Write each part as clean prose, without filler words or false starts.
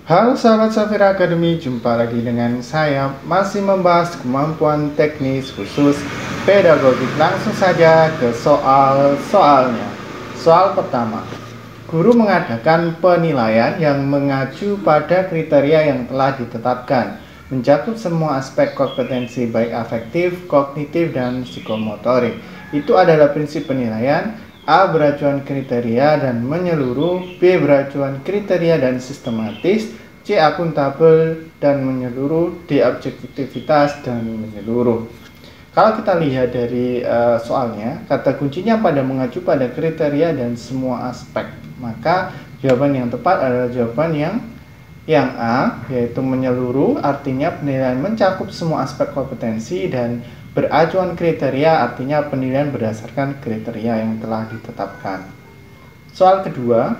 Halo sahabat Safira Academy, jumpa lagi dengan saya masih membahas kemampuan teknis khusus pedagogik. Langsung saja ke soalnya. Soal pertama, guru mengadakan penilaian yang mengacu pada kriteria yang telah ditetapkan, mencakup semua aspek kompetensi baik afektif, kognitif, dan psikomotorik. Itu adalah prinsip penilaian. A. Beracuan kriteria dan menyeluruh, B. Beracuan kriteria dan sistematis, C. Akuntabel dan menyeluruh, D. Objektivitas dan menyeluruh. Kalau kita lihat dari soalnya, kata kuncinya pada mengacu pada kriteria dan semua aspek. Maka jawaban yang tepat adalah jawaban yang A, yaitu menyeluruh, artinya penilaian mencakup semua aspek kompetensi, dan beracuan kriteria artinya penilaian berdasarkan kriteria yang telah ditetapkan. Soal kedua,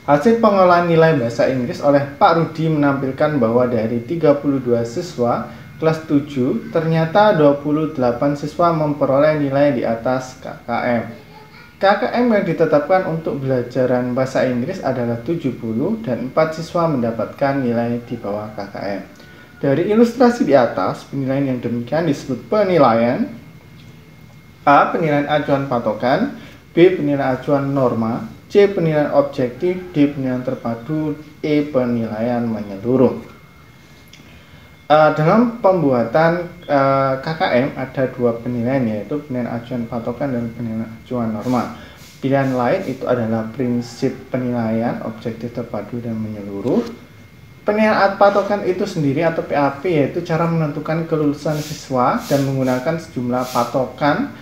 hasil pengolahan nilai bahasa Inggris oleh Pak Rudi menampilkan bahwa dari 32 siswa kelas 7, ternyata 28 siswa memperoleh nilai di atas KKM. KKM yang ditetapkan untuk belajaran bahasa Inggris adalah 70 dan 4 siswa mendapatkan nilai di bawah KKM. Dari ilustrasi di atas, penilaian yang demikian disebut penilaian. A. Penilaian acuan patokan, B. Penilaian acuan norma, C. Penilaian objektif, D. Penilaian terpadu, E. Penilaian menyeluruh. Dalam pembuatan KKM ada dua penilaian, yaitu penilaian acuan patokan dan penilaian acuan norma. Pilihan lain itu adalah prinsip penilaian objektif, terpadu, dan menyeluruh. Penilaian patokan itu sendiri atau PAP yaitu cara menentukan kelulusan siswa dan menggunakan sejumlah patokan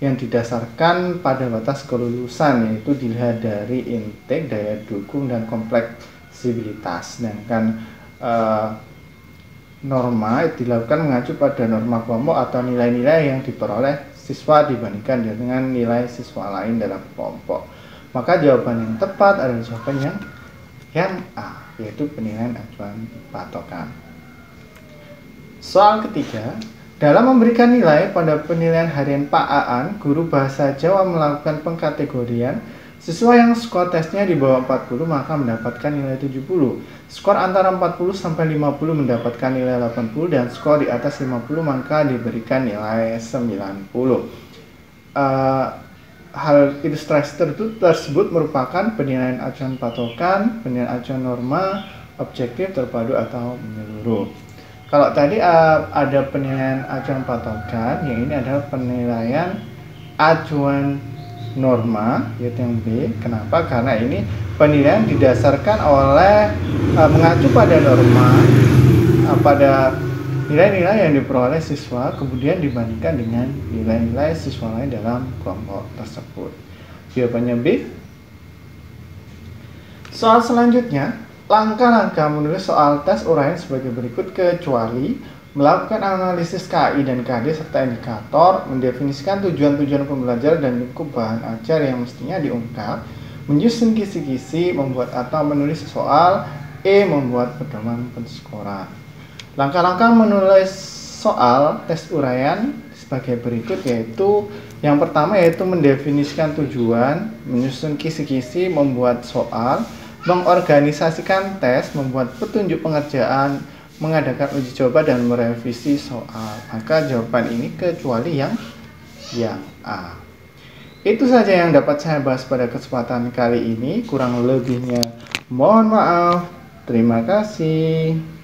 yang didasarkan pada batas kelulusan, yaitu dilihat dari intake, daya dukung, dan kompleksibilitas. Sedangkan norma dilakukan mengacu pada norma kelompok atau nilai-nilai yang diperoleh siswa dibandingkan dengan nilai siswa lain dalam kelompok. Maka jawaban yang tepat adalah jawaban yang A, yaitu penilaian acuan patokan. Soal ketiga, dalam memberikan nilai pada penilaian harian Pak Aan, guru bahasa Jawa melakukan pengkategorian. Siswa yang skor tesnya di bawah 40 maka mendapatkan nilai 70. Skor antara 40 sampai 50 mendapatkan nilai 80 dan skor di atas 50 maka diberikan nilai 90. Hal ilustrasi tersebut merupakan penilaian acuan patokan, penilaian acuan norma, objektif, terpadu, atau menyeluruh. Kalau tadi ada penilaian acuan patokan, yang ini adalah penilaian acuan norma, yaitu yang B. Kenapa? Karena ini penilaian didasarkan oleh mengacu pada norma, pada nilai-nilai yang diperoleh siswa, kemudian dibandingkan dengan nilai-nilai siswa lain dalam kelompok tersebut. Jawabannya B. Soal selanjutnya, langkah-langkah menulis soal tes uraian sebagai berikut, kecuali melakukan analisis KI dan KD serta indikator, mendefinisikan tujuan-tujuan pembelajaran dan lingkup bahan ajar yang mestinya diungkap, menyusun kisi-kisi, membuat atau menulis soal, E. Membuat pedoman penskoran. Langkah-langkah menulis soal tes uraian sebagai berikut, yaitu yang pertama yaitu mendefinisikan tujuan, menyusun kisi-kisi, membuat soal, mengorganisasikan tes, membuat petunjuk pengerjaan, mengadakan uji coba, dan merevisi soal. Maka jawaban ini kecuali yang A. Itu saja yang dapat saya bahas pada kesempatan kali ini. Kurang lebihnya mohon maaf. Terima kasih.